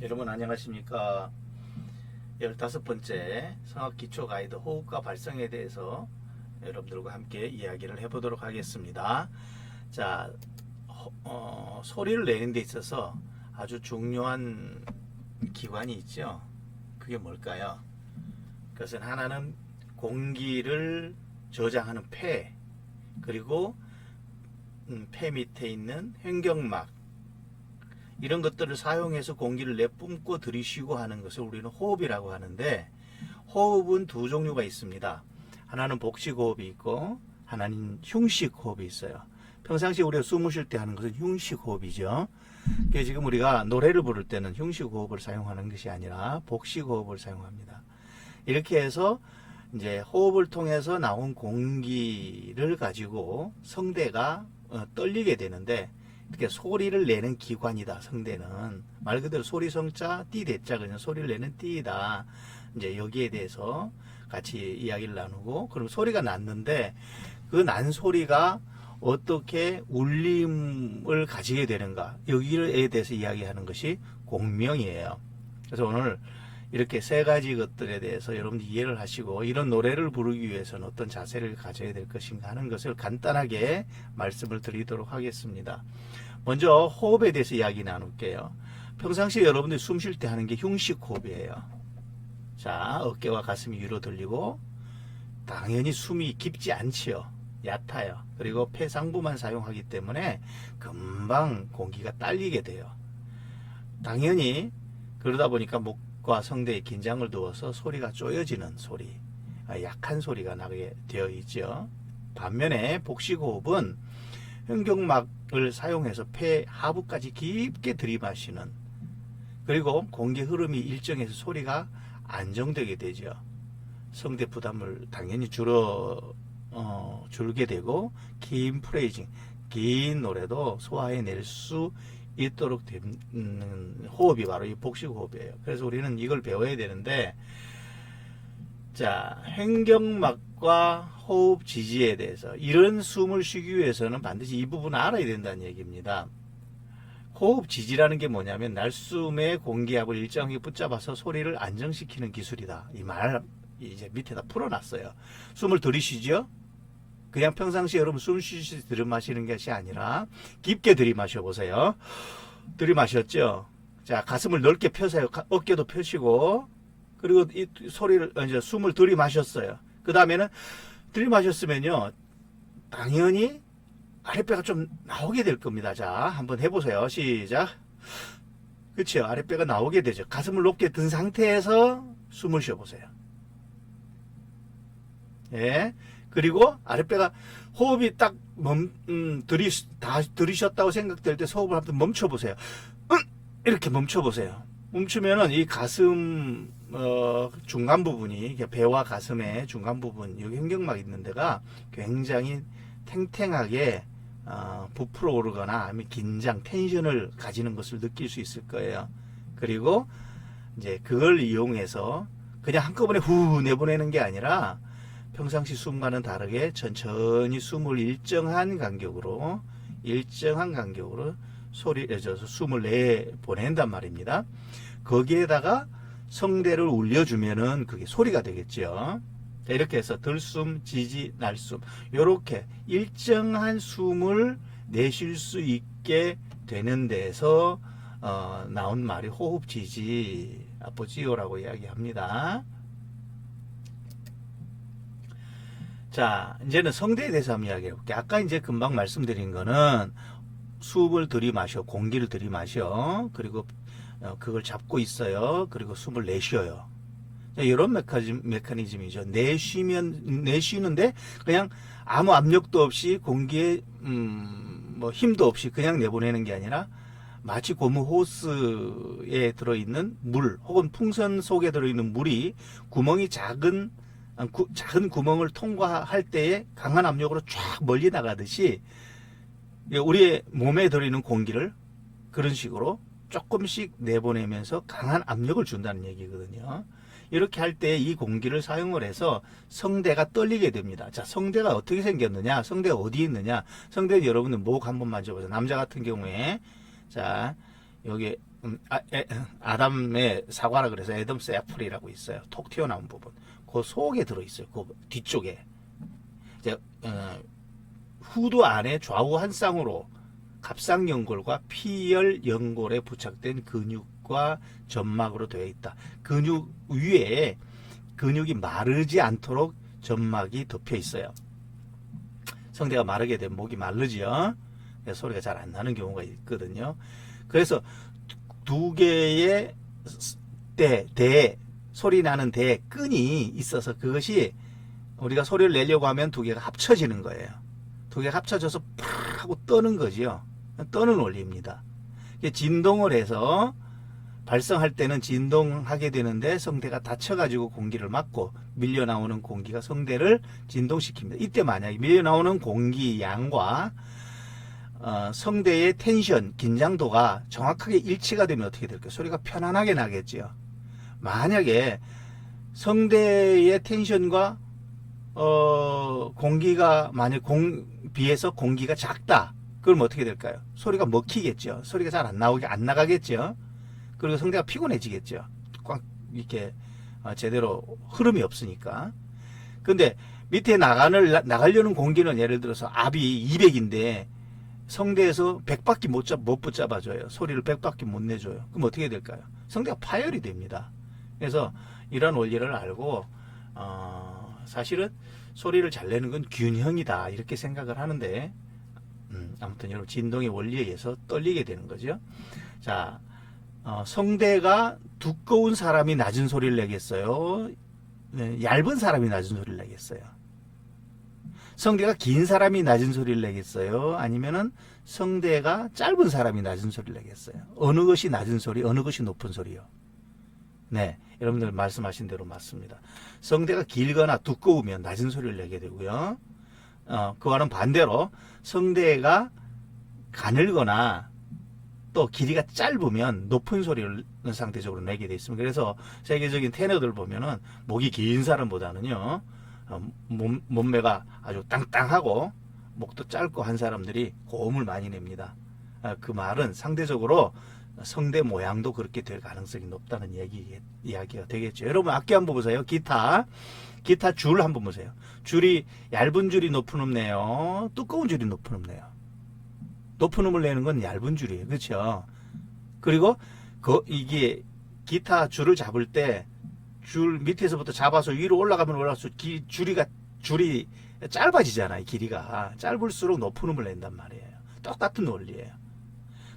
여러분 안녕하십니까. 15번째 성악기초 가이드 호흡과 발성에 대해서 여러분들과 함께 이야기를 해보도록 하겠습니다. 자, 소리를 내는 데 있어서 아주 중요한 기관이 있죠. 그게 뭘까요? 그것은 하나는 공기를 저장하는 폐, 그리고 폐 밑에 있는 횡격막, 이런 것들을 사용해서 공기를 내뿜고 들이쉬고 하는 것을 우리는 호흡이라고 하는데, 호흡은 두 종류가 있습니다. 하나는 복식호흡이 있고 하나는 흉식호흡이 있어요. 평상시 우리가 숨을 쉴 때 하는 것은 흉식호흡이죠. 그래서 지금 우리가 노래를 부를 때는 흉식호흡을 사용하는 것이 아니라 복식호흡을 사용합니다. 이렇게 해서 이제 호흡을 통해서 나온 공기를 가지고 성대가 떨리게 되는데, 이렇게 소리를 내는 기관이다. 성대는 말 그대로 소리 성자 띠 대자, 그냥 소리를 내는 띠이다. 이제 여기에 대해서 같이 이야기를 나누고, 그럼 소리가 났는데 그 난 소리가 어떻게 울림을 가지게 되는가, 여기에 대해서 이야기하는 것이 공명이에요. 그래서 오늘 이렇게 세 가지 것들에 대해서 여러분들 이해를 하시고, 이런 노래를 부르기 위해서는 어떤 자세를 가져야 될 것인가 하는 것을 간단하게 말씀을 드리도록 하겠습니다. 먼저 호흡에 대해서 이야기 나눌게요. 평상시에 여러분들이 숨 쉴 때 하는 게 흉식 호흡이에요. 자, 어깨와 가슴이 위로 들리고, 당연히 숨이 깊지 않지요. 얕아요. 그리고 폐 상부만 사용하기 때문에 금방 공기가 딸리게 돼요. 당연히 그러다 보니까 목과 성대에 긴장을 두어서 소리가 쪼여지는 소리, 약한 소리가 나게 되어 있죠. 반면에 복식호흡은 횡격막을 사용해서 폐 하부까지 깊게 들이마시는, 그리고 공기 흐름이 일정해서 소리가 안정되게 되죠. 성대 부담을 당연히 줄게 되고, 긴 프레이징, 긴 노래도 소화해낼 수 있도록 되는 호흡이 바로 이 복식호흡이에요. 그래서 우리는 이걸 배워야 되는데, 자, 횡격막과 호흡 지지에 대해서, 이런 숨을 쉬기 위해서는 반드시 이 부분을 알아야 된다는 얘기입니다. 호흡 지지라는 게 뭐냐면 날숨의 공기압을 일정하게 붙잡아서 소리를 안정시키는 기술이다. 이 말 이제 밑에다 풀어놨어요. 숨을 들이쉬죠. 그냥 평상시 여러분 숨 쉬시 들이마시는 것이 아니라 깊게 들이마셔 보세요. 들이마셨죠. 자, 가슴을 넓게 펴세요. 어깨도 펴시고, 그리고 이 소리를, 이제 숨을 들이마셨어요. 그 다음에는 들이마셨으면요, 당연히 아랫배가 좀 나오게 될 겁니다. 자, 한번 해보세요. 시작. 그렇죠. 아랫배가 나오게 되죠. 가슴을 높게 든 상태에서 숨을 쉬어보세요. 예. 그리고 아랫배가 호흡이 딱 다 들이셨다고 생각될 때 호흡을 한번 멈춰보세요. 이렇게 멈춰보세요. 멈추면은 이 가슴 중간 부분이, 배와 가슴의 중간 부분, 여기 횡격막 있는 데가 굉장히 탱탱하게 부풀어 오르거나 아니면 긴장, 텐션을 가지는 것을 느낄 수 있을 거예요. 그리고 이제 그걸 이용해서 그냥 한꺼번에 후 내보내는 게 아니라 평상시 숨과는 다르게 천천히 숨을 일정한 간격으로 숨을 내보낸단 말입니다. 거기에다가 성대를 울려주면은 그게 소리가 되겠죠. 이렇게 해서 들숨, 지지, 날숨, 이렇게 일정한 숨을 내쉴 수 있게 되는 데서 나온 말이 호흡 지지, 아포지오라고 이야기합니다. 자, 이제는 성대에 대해서 한번 이야기해 볼게요. 아까 이제 금방 말씀드린 거는 숨을 들이마셔, 공기를 들이마셔, 그리고 그걸 잡고 있어요. 그리고 숨을 내쉬어요. 이런 메커니즘이죠. 내쉬는데 그냥 아무 압력도 없이 공기에 뭐 힘도 없이 그냥 내보내는 게 아니라, 마치 고무 호스에 들어있는 물 혹은 풍선 속에 들어있는 물이 구멍이 작은 구멍을 통과할 때에 강한 압력으로 쫙 멀리 나가듯이, 우리의 몸에 들어있는 공기를 그런 식으로 조금씩 내보내면서 강한 압력을 준다는 얘기거든요. 이렇게 할 때 이 공기를 사용을 해서 성대가 떨리게 됩니다. 자, 성대가 어떻게 생겼느냐, 성대가 어디 있느냐. 성대는 여러분들 목 한번 만져보세요. 남자 같은 경우에, 자, 여기 아담의 사과라 그래서 애덤스 애플이라고 있어요. 톡 튀어나온 부분. 그 속에 들어있어요. 그 뒤쪽에. 이제, 후두 안에 좌우 한 쌍으로 갑상 연골과 피열 연골에 부착된 근육과 점막으로 되어 있다. 근육 위에 근육이 마르지 않도록 점막이 덮여 있어요. 성대가 마르게 되면 목이 마르죠. 소리가 잘 안 나는 경우가 있거든요. 그래서 두 개의 소리 나는 대 끈이 있어서 그것이 우리가 소리를 내려고 하면 두 개가 합쳐지는 거예요. 두 개가 합쳐져서 팍 하고 떠는 거지요. 떠는 원리입니다. 진동을 해서 발성할 때는 진동하게 되는데 성대가 닫혀가지고 공기를 막고 밀려 나오는 공기가 성대를 진동시킵니다. 이때 만약에 밀려 나오는 공기 양과 성대의 텐션, 긴장도가 정확하게 일치가 되면 어떻게 될까요? 소리가 편안하게 나겠죠. 만약에 성대의 텐션과 공기가 만약 비해서 공기가 작다. 그럼 어떻게 될까요? 소리가 먹히겠죠. 소리가 잘 안 나가겠죠. 그리고 성대가 피곤해지겠죠. 꽉 이렇게 제대로 흐름이 없으니까. 근데 밑에 나가려는 공기는 예를 들어서 압이 200인데 성대에서 100밖에 못 붙잡아줘요. 소리를 100밖에 못 내줘요. 그럼 어떻게 될까요? 성대가 파열이 됩니다. 그래서 이런 원리를 알고 사실은 소리를 잘 내는 건 균형이다 이렇게 생각을 하는데 아무튼 여러분 진동의 원리에 의해서 떨리게 되는 거죠. 자, 성대가 두꺼운 사람이 낮은 소리를 내겠어요? 네, 얇은 사람이 낮은 소리를 내겠어요? 성대가 긴 사람이 낮은 소리를 내겠어요? 아니면은 성대가 짧은 사람이 낮은 소리를 내겠어요? 어느 것이 낮은 소리, 어느 것이 높은 소리요? 네, 여러분들 말씀하신 대로 맞습니다. 성대가 길거나 두꺼우면 낮은 소리를 내게 되고요. 그와는 반대로 성대가 가늘거나 또 길이가 짧으면 높은 소리를 상대적으로 내게 돼 있습니다. 그래서 세계적인 테너들 보면은 목이 긴 사람보다는요, 몸매가 아주 땅땅하고 목도 짧고 한 사람들이 고음을 많이 냅니다. 그 말은 상대적으로 성대 모양도 그렇게 될 가능성이 높다는 이야기가 되겠죠. 여러분 악기 한번 보세요. 기타 줄 한번 보세요. 줄이 얇은 줄이 높은 음 내요. 두꺼운 줄이 높은 음 내요. 높은 음을 내는 건 얇은 줄이에요. 그렇죠? 그리고 이게 기타 줄을 잡을 때 줄 밑에서부터 잡아서 위로 올라가면 올라갈수록 줄이 짧아지잖아요. 길이가 짧을수록 높은 음을 낸단 말이에요. 똑같은 원리예요.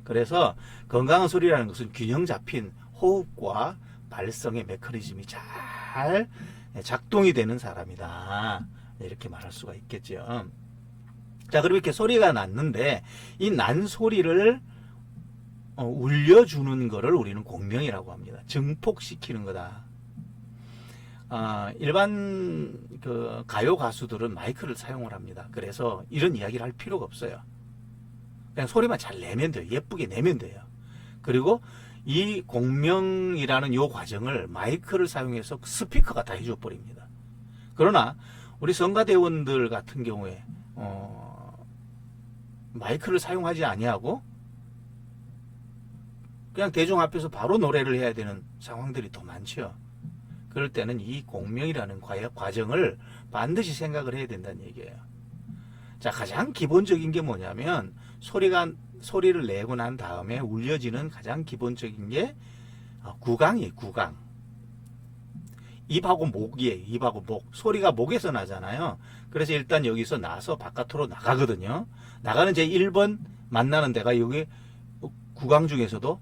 그래서 건강한 소리라는 것은 균형 잡힌 호흡과 발성의 메커니즘이 잘 작동이 되는 사람이다. 이렇게 말할 수가 있겠죠. 자, 그럼 이렇게 소리가 났는데 이 난 소리를 울려주는 거를 우리는 공명이라고 합니다. 증폭시키는 거다. 일반 가요 가수들은 마이크를 사용을 합니다. 그래서 이런 이야기를 할 필요가 없어요. 그냥 소리만 잘 내면 돼요. 예쁘게 내면 돼요. 그리고 이 공명이라는 요 과정을 마이크를 사용해서 스피커가 다 해줘 버립니다. 그러나 우리 성가대원들 같은 경우에 마이크를 사용하지 아니하고 그냥 대중 앞에서 바로 노래를 해야 되는 상황들이 더 많죠. 그럴 때는 이 공명이라는 과정을 반드시 생각을 해야 된다는 얘기예요. 자, 가장 기본적인 게 뭐냐면 소리를 내고 난 다음에 울려지는 가장 기본적인 게 구강이에요. 구강. 입하고 목이에요. 입하고 목. 소리가 목에서 나잖아요. 그래서 일단 여기서 나서 바깥으로 나가거든요. 나가는 제 1번 만나는 데가 여기 구강 중에서도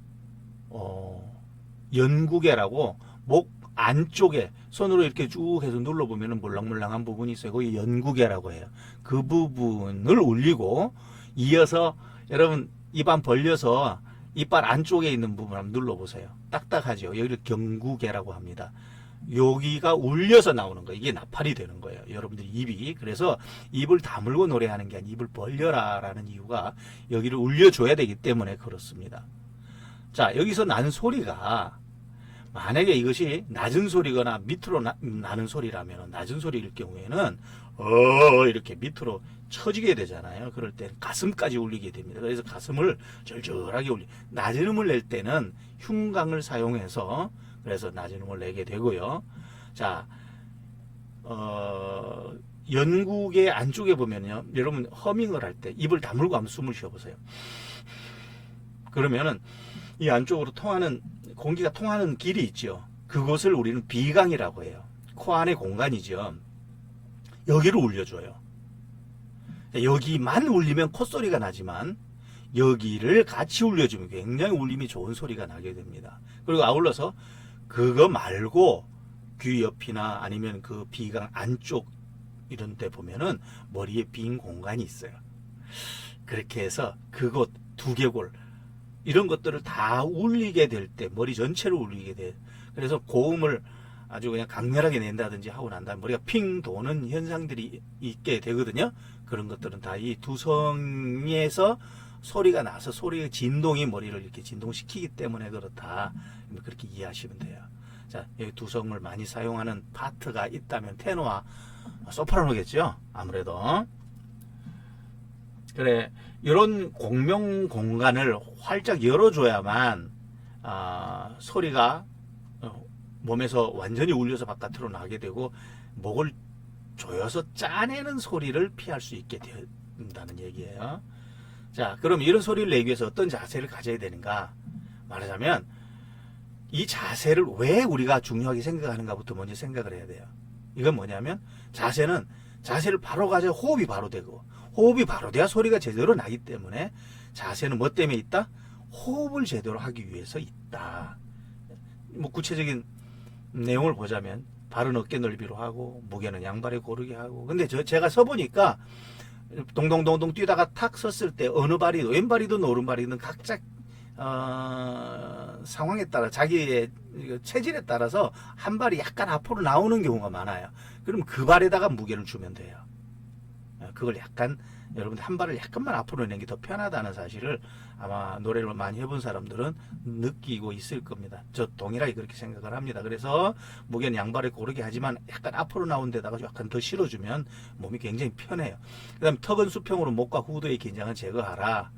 연구개라고 목 안쪽에 손으로 이렇게 쭉 해서 눌러보면 물렁물렁한 부분이 있어요. 거기 연구개라고 해요. 그 부분을 울리고 이어서 여러분 입안 벌려서 이빨 안쪽에 있는 부분 한번 눌러보세요. 딱딱하죠. 여기를 경구개라고 합니다. 여기가 울려서 나오는 거예요. 이게 나팔이 되는 거예요. 여러분들 입이. 그래서 입을 다물고 노래하는 게 아니라 입을 벌려라 라는 이유가 여기를 울려줘야 되기 때문에 그렇습니다. 자, 여기서 나는 소리가 만약에 이것이 낮은 소리거나 밑으로 나는 소리라면 낮은 소리일 경우에는 이렇게 밑으로 처지게 되잖아요. 그럴 땐 가슴까지 울리게 됩니다. 그래서 가슴을 절절하게 낮은 음을 낼 때는 흉강을 사용해서 그래서 낮은 음을 내게 되고요. 자, 연국의 안쪽에 보면요, 여러분 허밍을 할 때 입을 다물고 한번 숨을 쉬어보세요. 그러면은 이 안쪽으로 통하는 공기가 통하는 길이 있죠. 그것을 우리는 비강이라고 해요. 코 안의 공간이죠. 여기를 울려줘요. 여기만 울리면 콧소리가 나지만 여기를 같이 울려주면 굉장히 울림이 좋은 소리가 나게 됩니다. 그리고 아울러서 그거 말고 귀 옆이나 아니면 그 비강 안쪽 이런 데 보면은 머리에 빈 공간이 있어요. 그렇게 해서 그곳 두개골 이런 것들을 다 울리게 될 때 머리 전체를 울리게 돼. 그래서 고음을 아주 그냥 강렬하게 낸다든지 하고 난 다음에 머리가 핑 도는 현상들이 있게 되거든요. 그런 것들은 다 이 두성에서 소리가 나서 소리의 진동이 머리를 이렇게 진동시키기 때문에 그렇다. 그렇게 이해하시면 돼요. 자, 여기 두성을 많이 사용하는 파트가 있다면 테너와 소프라노겠죠. 아무래도. 그래, 이런 공명 공간을 활짝 열어줘야만 소리가 몸에서 완전히 울려서 바깥으로 나게 되고 목을 조여서 짜내는 소리를 피할 수 있게 된다는 얘기예요. 자, 그럼 이런 소리를 내기 위해서 어떤 자세를 가져야 되는가? 말하자면 이 자세를 왜 우리가 중요하게 생각하는가부터 먼저 생각을 해야 돼요. 이건 뭐냐면 자세를 바로 가져야 호흡이 바로 되고 호흡이 바로 돼야 소리가 제대로 나기 때문에 자세는 뭐 때문에 있다? 호흡을 제대로 하기 위해서 있다. 뭐 구체적인 내용을 보자면 발은 어깨 넓이로 하고 무게는 양발에 고르게 하고 근데 제가 서보니까 동동동동 뛰다가 탁 섰을 때 어느 발이 왼발이든 오른발이든 각자 상황에 따라 자기의 체질에 따라서 한 발이 약간 앞으로 나오는 경우가 많아요. 그럼 그 발에다가 무게를 주면 돼요. 그걸 약간 여러분들 한 발을 약간만 앞으로 내는 게 더 편하다는 사실을 아마 노래를 많이 해본 사람들은 느끼고 있을 겁니다. 저 동일하게 그렇게 생각을 합니다. 그래서 무게는 양발에 고르게 하지만 약간 앞으로 나온 데다가 약간 더 실어주면 몸이 굉장히 편해요. 그 다음에 턱은 수평으로 목과 후두의 긴장을 제거하라.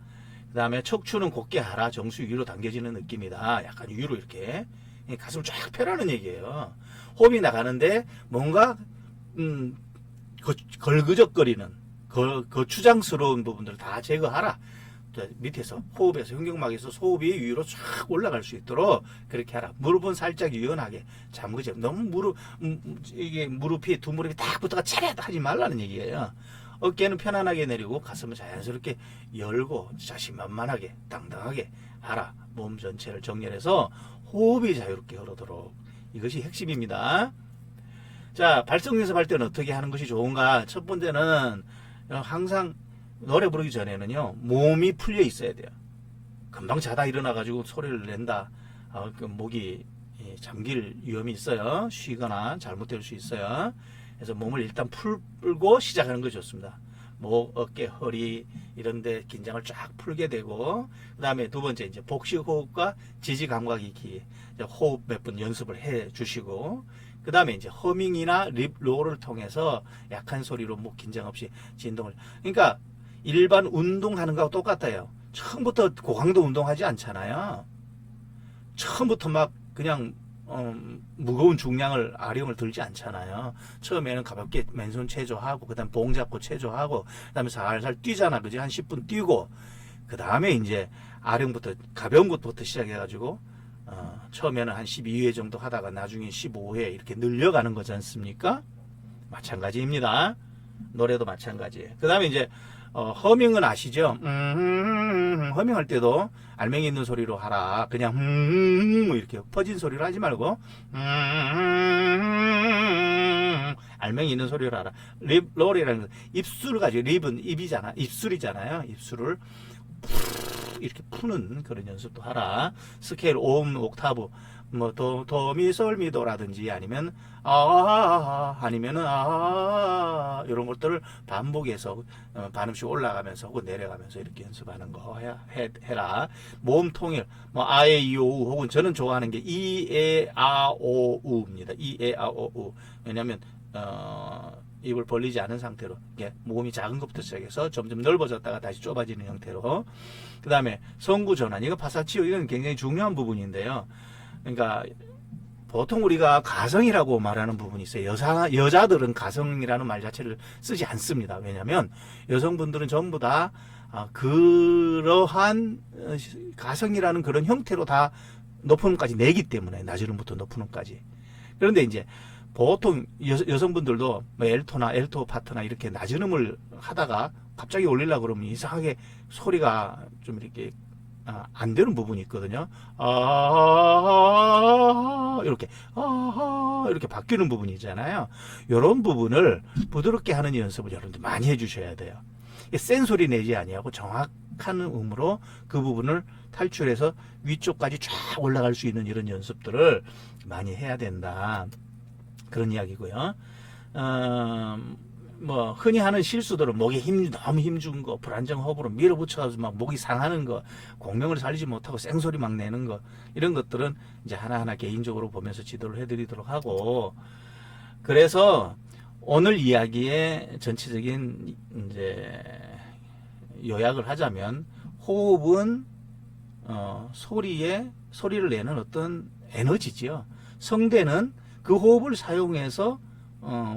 그 다음에 척추는 곧게 하라. 정수 위로 당겨지는 느낌이다. 약간 위로 이렇게 가슴을 쫙 펴라는 얘기예요. 호흡이 나가는데 뭔가 걸그적거리는 거추장스러운 부분들을 다 제거하라. 밑에서 호흡에서 흉경막에서 호흡이 위로 쫙 올라갈 수 있도록 그렇게 하라. 무릎은 살짝 유연하게 잠그지. 너무 이게 무릎이 두 무릎이 딱 붙어가 차렷 하지 말라는 얘기예요. 어깨는 편안하게 내리고 가슴은 자연스럽게 열고 자신만만하게 당당하게 하라. 몸 전체를 정렬해서 호흡이 자유롭게 흐르도록. 이것이 핵심입니다. 자, 발성 연습할 때는 어떻게 하는 것이 좋은가? 첫 번째는 항상 노래 부르기 전에는요, 몸이 풀려 있어야 돼요. 금방 자다 일어나가지고 소리를 낸다. 그 목이 잠길 위험이 있어요. 쉬거나 잘못될 수 있어요. 그래서 몸을 일단 풀고 시작하는 것이 좋습니다. 목, 어깨, 허리 이런데 긴장을 쫙 풀게 되고, 그 다음에 두 번째 이제 복식 호흡과 지지 감각 익히 호흡 몇 번 연습을 해 주시고, 그 다음에 이제 허밍이나 립 롤을 통해서 약한 소리로 목 긴장 없이 진동을. 그러니까 일반 운동하는 거하고 똑같아요. 처음부터 고강도 운동하지 않잖아요. 처음부터 막 그냥 무거운 중량을 아령을 들지 않잖아요. 처음에는 가볍게 맨손 체조하고 그다음 봉 잡고 체조하고 그다음에 살살 뛰잖아. 그지? 한 10분 뛰고 그다음에 이제 아령부터 가벼운 것부터 시작해 가지고 처음에는 한 12회 정도 하다가 나중에 15회 이렇게 늘려가는 거지 않습니까? 마찬가지입니다. 노래도 마찬가지예요. 그 다음에 이제 허밍은 아시죠? 허밍할 때도 알맹이 있는 소리로 하라. 그냥 뭐 이렇게 퍼진 소리로 하지 말고 알맹이 있는 소리로 하라. 립 롤이라는 입술을 가지고 립은 입이잖아. 입술이잖아요. 입술을 이렇게 푸는 그런 연습도 하라. 스케일 옴 옥타브 뭐 도미솔미도라든지 아니면 아니면은 이런 것들을 반복해서 반음씩 올라가면서 혹은 내려가면서 이렇게 연습하는 거 해라. 모음 통일 뭐 아에 이오우 혹은 저는 좋아하는 게 이에 아오우입니다. 이에 아오우. 왜냐하면 입을 벌리지 않은 상태로 이게 모음이 작은 것부터 시작해서 점점 넓어졌다가 다시 좁아지는 형태로. 그 다음에 성구 전환, 이거 파사치오, 이건 굉장히 중요한 부분인데요. 그러니까 보통 우리가 가성이라고 말하는 부분이 있어요. 여자들은 가성이라는 말 자체를 쓰지 않습니다. 왜냐하면 여성분들은 전부 다 그러한 가성이라는 그런 형태로 다 높은 음까지 내기 때문에, 낮은 음부터 높은 음까지. 그런데 이제 보통 여성분들도 뭐 엘토나 엘토 파트나 이렇게 낮은 음을 하다가 갑자기 올리려고 그러면 이상하게 소리가 좀 이렇게 안 되는 부분이 있거든요. 이렇게 이렇게 바뀌는 부분이 있잖아요. 이런 부분을 부드럽게 하는 연습을 여러분들 많이 해주셔야 돼요. 센 소리 내지 아니하고 정확한 음으로 그 부분을 탈출해서 위쪽까지 쫙 올라갈 수 있는 이런 연습들을 많이 해야 된다. 그런 이야기고요. 뭐 흔히 하는 실수들은 목에 너무 힘준 거, 불안정 호흡으로 밀어붙여가지고 막 목이 상하는 거, 공명을 살리지 못하고 생소리 막 내는 거, 이런 것들은 이제 하나하나 개인적으로 보면서 지도를 해드리도록 하고, 그래서 오늘 이야기의 전체적인 이제 요약을 하자면, 호흡은 소리를 내는 어떤 에너지지요. 성대는 그 호흡을 사용해서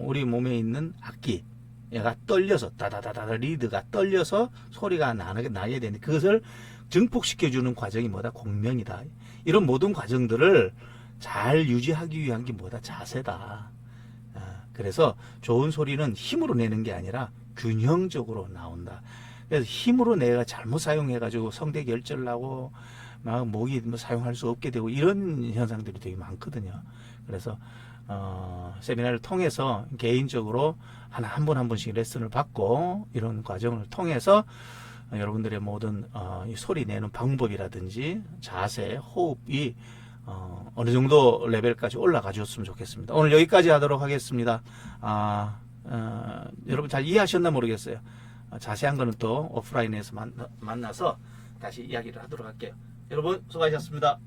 우리 몸에 있는 악기, 얘가 떨려서 다다다다 리드가 떨려서 소리가 나게 되는, 그것을 증폭시켜주는 과정이 뭐다? 공명이다. 이런 모든 과정들을 잘 유지하기 위한 게 뭐다? 자세다. 그래서 좋은 소리는 힘으로 내는 게 아니라 균형적으로 나온다. 그래서 힘으로 내가 잘못 사용해가지고 성대 결절 나고 막 목이 뭐 사용할 수 없게 되고 이런 현상들이 되게 많거든요. 그래서 세미나를 통해서 개인적으로 한 번 한 번씩 레슨을 받고 이런 과정을 통해서 여러분들의 모든 이 소리 내는 방법이라든지 자세, 호흡이 어느 정도 레벨까지 올라가 줬으면 좋겠습니다. 오늘 여기까지 하도록 하겠습니다. 여러분 잘 이해하셨나 모르겠어요. 자세한 거는 또 오프라인에서 만나서 다시 이야기를 하도록 할게요. 여러분 수고하셨습니다.